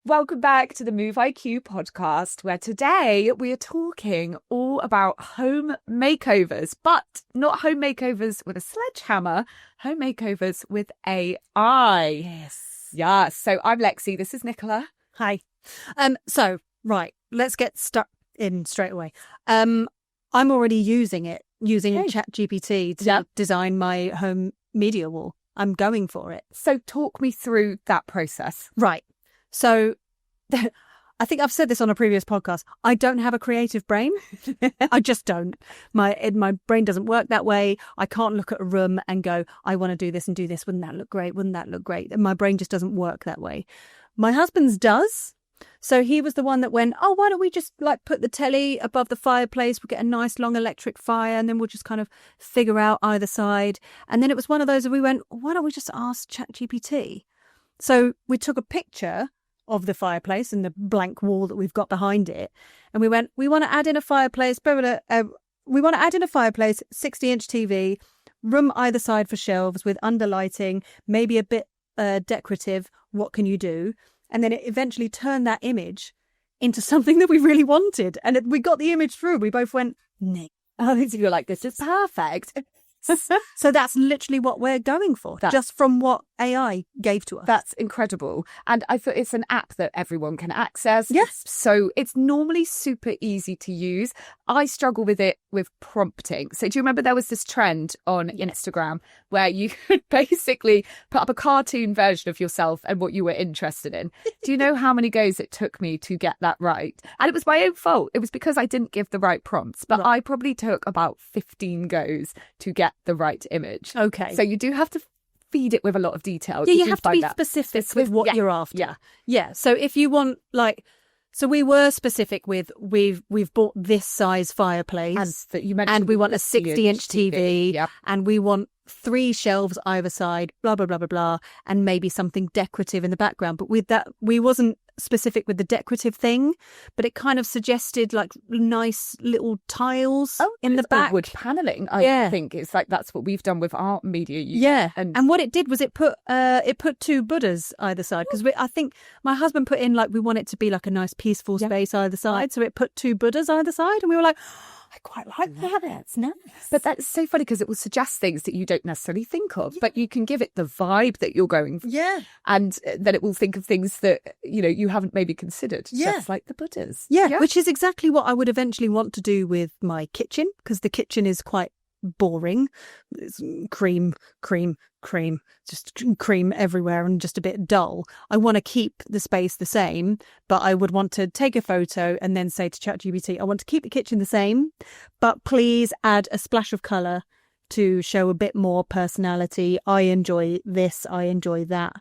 Welcome back to the Move IQ podcast, where today we are talking all about home makeovers, but not home makeovers with a sledgehammer, home makeovers with AI. Yes. Yeah. So I'm Lexie. This is Nicola. Hi. Right, let's get stuck in straight away. I'm already using Chat GPT to design my home media wall. I'm going for it. So talk me through that process. Right. So I think I've said this on a previous podcast. I don't have a creative brain. I just don't. My brain doesn't work that way. I can't look at a room and go, I want to do this and do this. Wouldn't that look great? Wouldn't that look great? And my brain just doesn't work that way. My husband's does. So he was the one that went, oh, why don't we just put the telly above the fireplace? We'll get a nice long electric fire and then we'll just kind of figure out either side. And then it was one of those that we went, why don't we just ask ChatGPT? So we took a picture of the fireplace and the blank wall that we've got behind it. And we went, we want to add in a fireplace, 60-inch TV, room either side for shelves with underlighting, maybe a bit decorative. What can you do? And then it eventually turned that image into something that we really wanted. And we got the image through. We both went, Nick. I think you're like, this is perfect. So that's literally what we're going for, just from what AI gave to us. That's incredible. And I thought it's an app that everyone can access. Yes. So it's normally super easy to use. I struggle with it with prompting. So do you remember there was this trend on Instagram where you could basically put up a cartoon version of yourself and what you were interested in? Do you know how many goes it took me to get that right? And it was my own fault. It was because I didn't give the right prompts. But I probably took about 15 goes to get the right image. Okay. So you do have to feed it with a lot of detail. Yeah, you have to be specific with what you're after. Yeah. So if you want, so we were specific with we've bought this size fireplace, and that you mentioned, and we want a 60-inch TV, yep. And we want 3 shelves either side, blah blah blah blah blah, and maybe something decorative in the background. But with that, we wasn't specific with the decorative thing, but it kind of suggested nice little tiles in the back. Wood paneling, I think it's that's what we've done with our media use. Yeah, and what it did was it put 2 Buddhas either side, because I think my husband put in we want it to be a nice peaceful space either side, so it put 2 Buddhas either side, and we were like, I quite like that. It's nice. But that's so funny because it will suggest things that you don't necessarily think of, but you can give it the vibe that you're going for. Yeah. And then it will think of things that, you haven't maybe considered. Yeah. Just like the Buddhas. Yeah. Which is exactly what I would eventually want to do with my kitchen, because the kitchen is quite boring. It's cream, just cream everywhere and just a bit dull. I want to keep the space the same, but I would want to take a photo and then say to ChatGPT, I want to keep the kitchen the same, but please add a splash of colour to show a bit more personality. I enjoy this, I enjoy that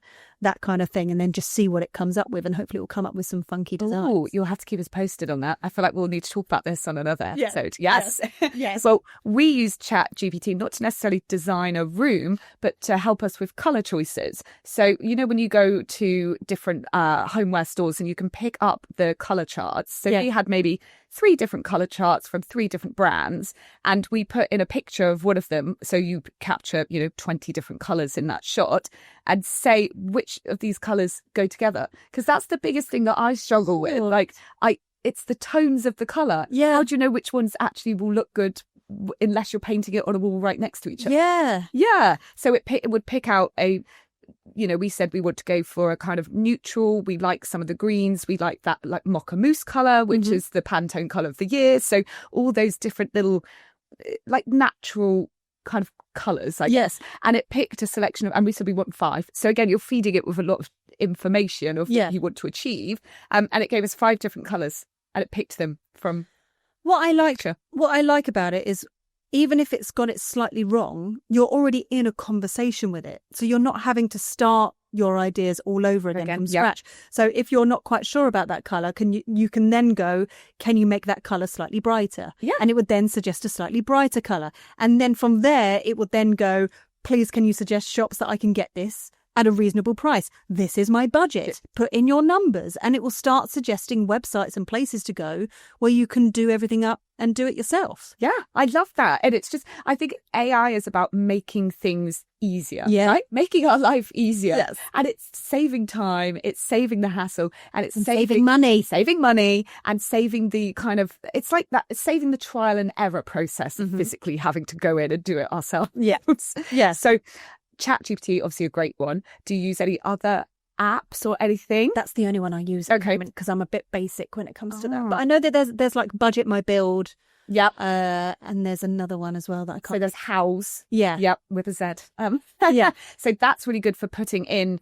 kind of thing, and then just see what it comes up with, and hopefully it will come up with some funky designs. Oh, you'll have to keep us posted on that. I feel like we'll need to talk about this on another episode. Yes. Yes. Well, we use Chat GPT not to necessarily design a room, but to help us with colour choices. So, when you go to different homeware stores and you can pick up the colour charts. So we had maybe 3 different colour charts from 3 different brands, and we put in a picture of one of them. So you capture, 20 different colours in that shot and say which of these colours go together. Because that's the biggest thing that I struggle with. It's the tones of the colour. Yeah. How do you know which ones actually will look good unless you're painting it on a wall right next to each other? Yeah. Yeah. So it would pick out we said we want to go for a kind of neutral. We like some of the greens. We like that mocha mousse colour, which is the Pantone colour of the year. So all those different little natural kind of colours. Yes. And it picked a selection of, and we said we want 5. So again, you're feeding it with a lot of information of what you want to achieve. And it gave us 5 different colours, and it picked them from what I like about it is, even if it's got it slightly wrong, you're already in a conversation with it. So you're not having to start your ideas all over again from scratch. So if you're not quite sure about that colour, you can then go, can you make that colour slightly brighter? Yeah. And it would then suggest a slightly brighter colour. And then from there, it would then go, please, can you suggest shops that I can get this? at a reasonable price. This is my budget. Put in your numbers, and it will start suggesting websites and places to go where you can do everything up and do it yourself. Yeah, I love that. And it's just, I think AI is about making things easier. Yeah. Right? Making our life easier. Yes. And it's saving time, it's saving the hassle, and it's saving money. Saving money and saving the kind of, it's like that, saving the trial and error process of physically having to go in and do it ourselves. Yeah. Yeah. So ChatGPT, obviously a great one. Do you use any other apps or anything? That's the only one I use because I'm a bit basic when it comes to that. But I know that there's like Budget My Build. Yep. And there's another one as well that I can't. So there's House. Yeah. Yep, with a Z. Yeah. So that's really good for putting in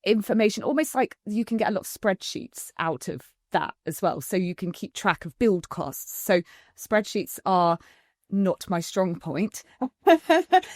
information, almost like you can get a lot of spreadsheets out of that as well. So you can keep track of build costs. So spreadsheets are not my strong point.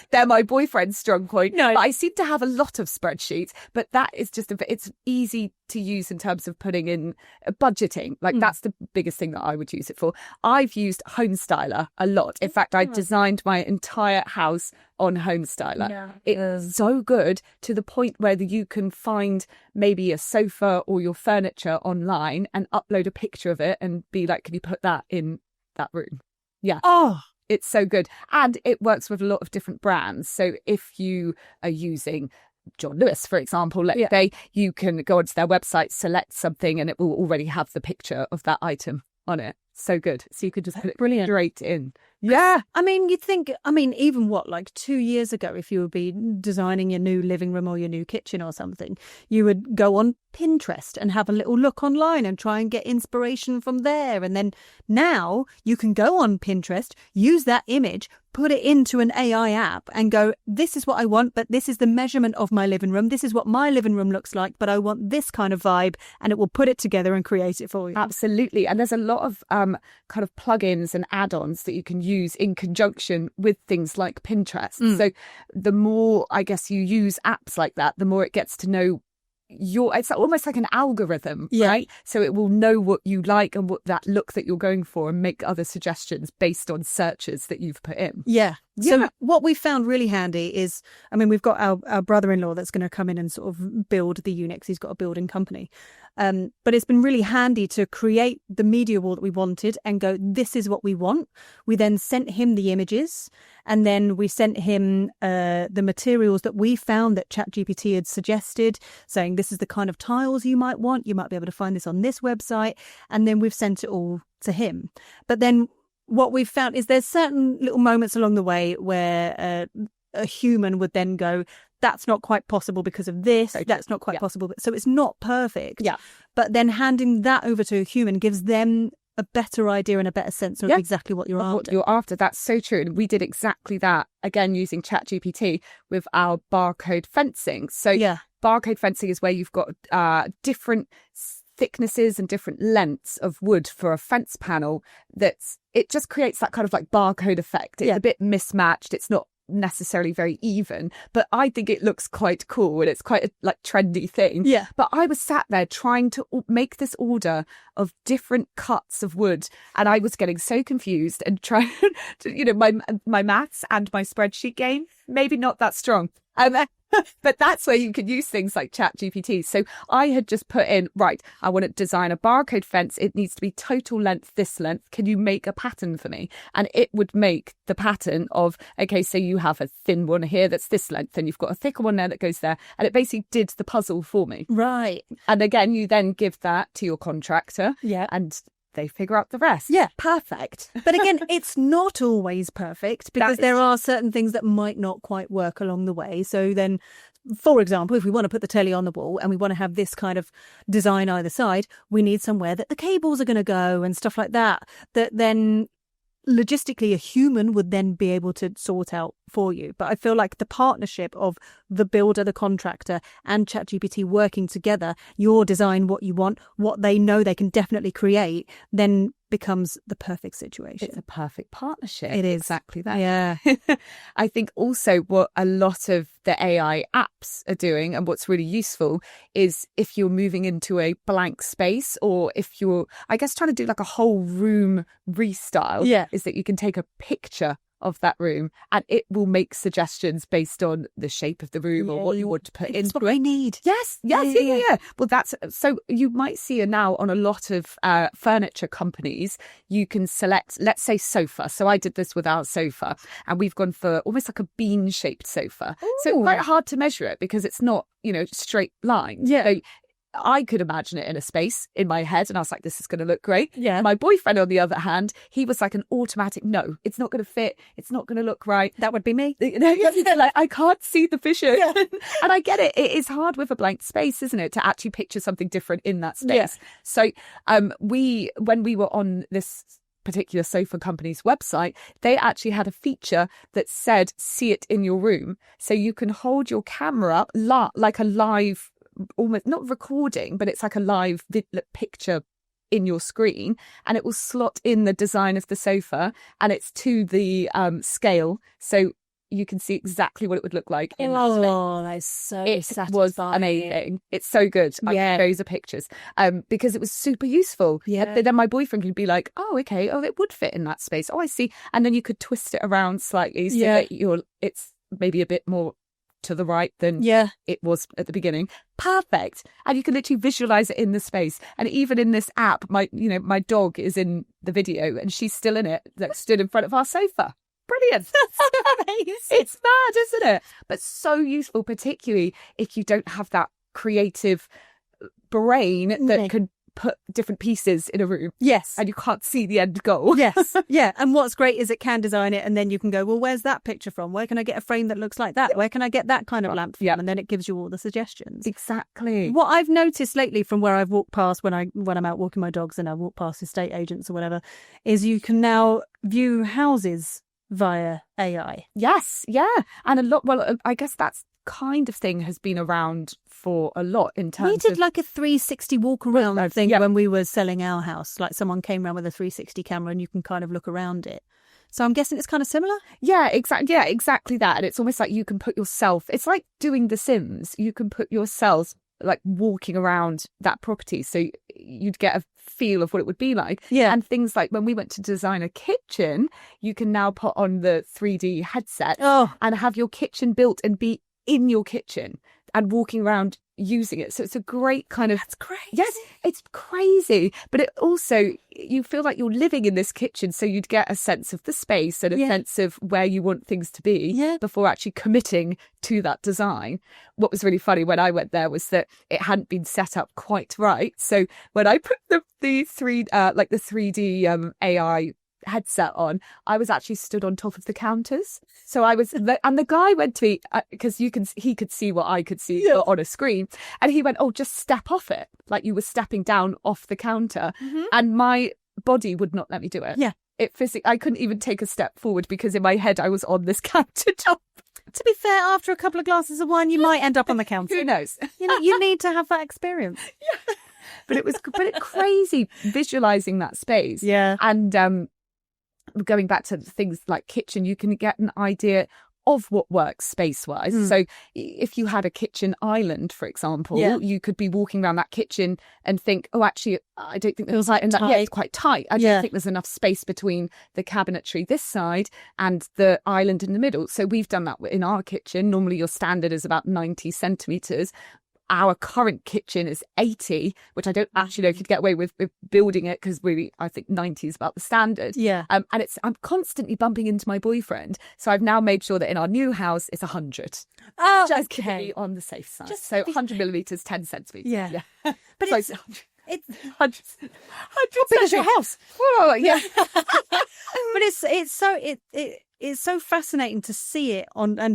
They're my boyfriend's strong point. No. But I seem to have a lot of spreadsheets, but that is just it's easy to use in terms of putting in budgeting. Like that's the biggest thing that I would use it for. I've used Home Styler a lot. In fact, I designed my entire house on Home Styler. Yeah. It's so good to the point where you can find maybe a sofa or your furniture online and upload a picture of it and be like, can you put that in that room? Yeah. Oh, it's so good. And it works with a lot of different brands. So if you are using John Lewis, for example, let's say, you can go onto their website, select something, and it will already have the picture of that item on it. So good. So you could just put it straight in. Yeah. I mean, you'd think, even like 2 years ago, if you would be designing your new living room or your new kitchen or something, you would go on Pinterest and have a little look online and try and get inspiration from there. And then now you can go on Pinterest, use that image, put it into an AI app and go, this is what I want, but this is the measurement of my living room. This is what my living room looks like, but I want this kind of vibe, and it will put it together and create it for you. Absolutely. And there's a lot of kind of plugins and add-ons that you can use in conjunction with things like Pinterest. So the more, I guess, you use apps like that, the more it gets to know it's almost like an algorithm, right? So it will know what you like and what that look that you're going for and make other suggestions based on searches that you've put in. Yeah. So what we found really handy is, we've got our brother-in-law that's going to come in and sort of build the unit because he's got a building company. But it's been really handy to create the media wall that we wanted and go, this is what we want. We then sent him the images, and then we sent him the materials that we found that ChatGPT had suggested, saying this is the kind of tiles you might want. You might be able to find this on this website. And then we've sent it all to him. But then what we've found is there's certain little moments along the way where a human would then go, that's not quite possible because of this. Okay. That's not quite possible. So it's not perfect. Yeah. But then handing that over to a human gives them a better idea and a better sense of exactly what you're after. What you're after. That's so true. And we did exactly that, again, using ChatGPT with our barcode fencing. So barcode fencing is where you've got different thicknesses and different lengths of wood for a fence panel. It just creates that kind of like barcode effect. It's a bit mismatched. It's not necessarily very even, but I think it looks quite cool and it's quite a like trendy thing. Yeah. But I was sat there trying to make this order of different cuts of wood, and I was getting so confused and trying to, my maths and my spreadsheet game maybe not that strong. But that's where you can use things like ChatGPT. So I had just put in, right, I want to design a barcode fence. It needs to be total length, this length. Can you make a pattern for me? And it would make the pattern of, okay, so you have a thin one here that's this length, and you've got a thicker one there that goes there. And it basically did the puzzle for me. Right. And again, you then give that to your contractor. Yeah. And they figure out the rest. Yeah, perfect. But again, it's not always perfect because there are certain things that might not quite work along the way. So then, for example, if we want to put the telly on the wall and we want to have this kind of design either side, we need somewhere that the cables are going to go and stuff like that, that then logistically a human would then be able to sort out for you. But I feel like the partnership of the builder, the contractor and ChatGPT working together, your design, what you want, what they know they can definitely create, then becomes the perfect situation. It's a perfect partnership. It is. Exactly that. Yeah. I think also what a lot of the AI apps are doing and what's really useful is if you're moving into a blank space, or if you're, I guess, trying to do like a whole room restyle, is that you can take a picture of that room, and it will make suggestions based on the shape of the room or what you want to put in. It's what I need. Yes. Well, that's so you might see it now on a lot of furniture companies. You can select, let's say, sofa. So I did this with our sofa, and we've gone for almost like a bean-shaped sofa. Ooh. So it's quite hard to measure it because it's not, straight lines. Yeah. So I could imagine it in a space in my head, and I was like, this is going to look great. Yeah. My boyfriend, on the other hand, he was like an automatic, no, it's not going to fit. It's not going to look right. That would be me. Like, I can't see the vision. Yeah. And I get it. It is hard with a blank space, isn't it, to actually picture something different in that space. Yeah. So when we were on this particular sofa company's website, they actually had a feature that said, see it in your room. So you can hold your camera like a live, almost not recording, but it's like a live picture in your screen, and it will slot in the design of the sofa, and it's to the scale, so you can see exactly what it would look like. That is so satisfying. It was amazing. It's so good. Yeah. I show you the pictures because it was super useful. Yeah. Then my boyfriend could be like, oh, okay, it would fit in that space. Oh, I see. And then you could twist it around slightly so that it's maybe a bit more to the right than it was at the beginning. Perfect. And you can literally visualize it in the space. And even in this app, my dog is in the video and she's still in it, like stood in front of our sofa. Brilliant. It's mad, isn't it? But so useful, particularly if you don't have that creative brain that could put different pieces in a room. Yes. And you can't see the end goal. Yes. Yeah. And what's great is it can design it, and then you can go, well, where's that picture from? Where can I get a frame that looks like that? Yeah. Where can I get that kind of lamp from? Yeah. And then it gives you all the suggestions. Exactly. What I've noticed lately from where I've walked past when I'm out walking my dogs and I walk past estate agents or whatever, is you can now view houses via AI. Yes. Yeah. And I guess that's kind of thing has been around for a lot in terms of... We did like a 360 walk around thing when we were selling our house. Like someone came around with a 360 camera and you can kind of look around it. So I'm guessing it's kind of similar? Yeah, exactly. Yeah, exactly that. And it's almost like you can put yourself... It's like doing The Sims. You can put yourself like walking around that property. So you'd get a feel of what it would be like. Yeah. And things like when we went to design a kitchen, you can now put on the 3D headset and have your kitchen built and be in your kitchen and walking around using it. So it's a great kind of... That's crazy. Yes, it's crazy. But it also, you feel like you're living in this kitchen, so you'd get a sense of the space and a sense of where you want things to be before actually committing to that design. What was really funny when I went there was that it hadn't been set up quite right. So when I put the 3D AI headset on, I was actually stood on top of the counters. So I was, and the guy went to me because he could see what I could see on a screen, and he went, "Oh, just step off it, like you were stepping down off the counter." Mm-hmm. And my body would not let me do it. Yeah, I couldn't even take a step forward because in my head I was on this countertop. To be fair, after a couple of glasses of wine, you might end up on the counter. Who knows? You need to have that experience. Yeah. But it's crazy visualizing that space. Yeah, and going back to things like kitchen, you can get an idea of what works space-wise. So if you had a kitchen island, for example, you could be walking around that kitchen and think, oh, actually, I don't think there's like tight. Yeah, it's quite tight. I don't think there's enough space between the cabinetry this side and the island in the middle. So we've done that in our kitchen. Normally your standard is about 90 centimetres. Our current kitchen is 80, which I don't actually know if you'd get away with building it, because really I think 90 is about the standard. Yeah. And I'm constantly bumping into my boyfriend. So I've now made sure that in our new house it's 100. Oh, just to be on the safe side. So 100 millimetres, 10 centimetres. Yeah. But it's 100 big as your house. Oh, yeah. But it's so fascinating to see it on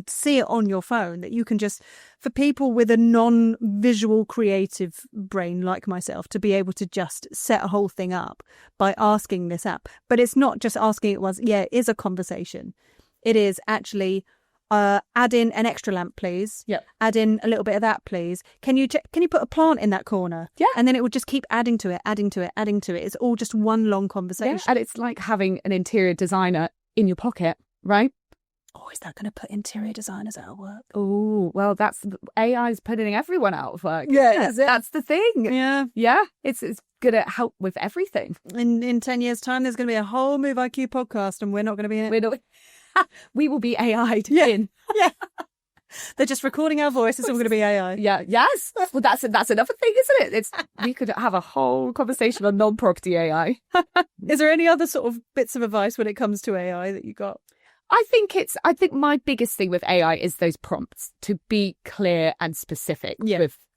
your phone, that you can just, for people with a non-visual creative brain like myself, to be able to just set a whole thing up by asking this app. But it's not just asking it once. Yeah, it is a conversation. It is actually add in an extra lamp, please. Yep. Add in a little bit of that, please. Can you put a plant in that corner? Yeah. And then it will just keep adding to it. It's all just one long conversation. Yeah. And it's like having an interior designer in your pocket, right? Oh, is that going to put interior designers out of work? Oh, well, that's AI's putting everyone out of work. Yeah, that's the thing. Yeah. Yeah. It's going to help with everything. In 10 years' time, there's going to be a whole Move IQ podcast, and we're not going to be in it. We will be AI'd Yeah. in. Yeah. They're just recording our voices, so we're going to be AI. Yeah. Yes. Well, that's another thing, isn't it? We could have a whole conversation on non-property AI. Is there any other sort of bits of advice when it comes to AI that you got? I think my biggest thing with AI is those prompts, to be clear and specific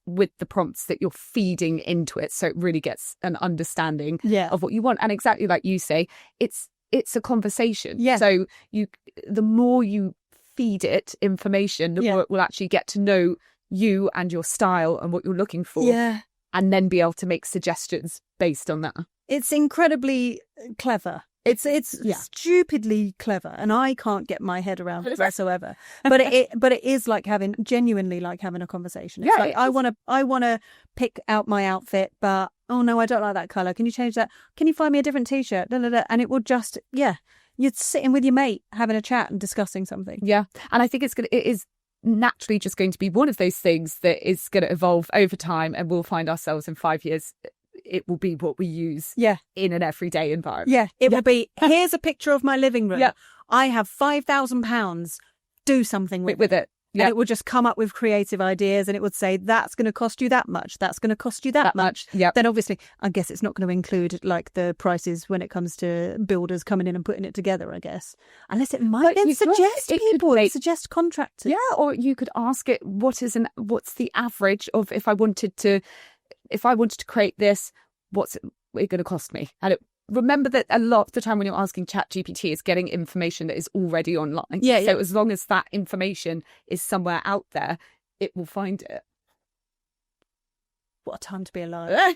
with the prompts that you're feeding into it, so it really gets an understanding of what you want. And exactly like you say, it's a conversation. Yeah. So the more you feed it information, the more it will actually get to know you and your style and what you're looking for. Yeah. And then be able to make suggestions based on that. It's incredibly clever. It's stupidly clever, and I can't get my head around it whatsoever. But it is genuinely like having a conversation. It's like, I want to pick out my outfit, but oh no, I don't like that color. Can you change that? Can you find me a different t-shirt? And it will just you're sitting with your mate having a chat and discussing something. Yeah, and I think it is naturally just going to be one of those things that is going to evolve over time, and we'll find ourselves in 5 years. It will be what we use in an everyday environment. Yeah, it will be, here's a picture of my living room. Yeah. I have £5,000. Do something with it. Yeah. And it would just come up with creative ideas, and it would say, that's going to cost you that much. That's going to cost you that much. Yeah. Then obviously, I guess it's not going to include like the prices when it comes to builders coming in and putting it together, I guess. Unless it might then suggest people, suggest contractors. Yeah, or you could ask it, what's the average of if I wanted to create this, what's it going to cost me? And remember that a lot of the time when you're asking Chat GPT, is getting information that is already online. Yeah. So as long as that information is somewhere out there, it will find it. What a time to be alive.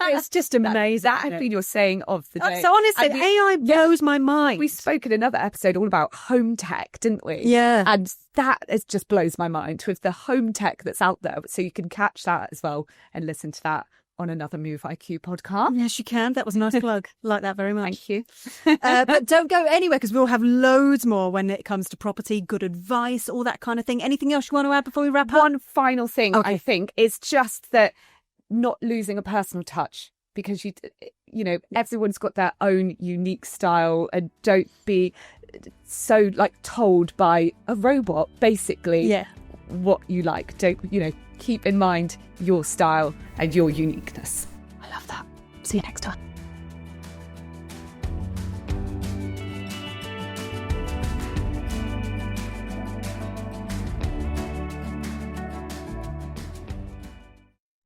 It's just amazing. That has been your saying of the day. So honestly, AI blows my mind. We spoke in another episode all about home tech, didn't we? Yeah. And that just blows my mind with the home tech that's out there. So you can catch that as well and listen to that on another Move IQ podcast. Yes, you can. That was a nice plug. Like that very much. Thank you. But don't go anywhere, because we'll have loads more when it comes to property, good advice, all that kind of thing. Anything else you want to add before we wrap up? One final thing, I think, is just that not losing a personal touch, because you know everyone's got their own unique style, and don't be so told by a robot basically what you like. Don't keep in mind your style and your uniqueness. I love that. See you next time.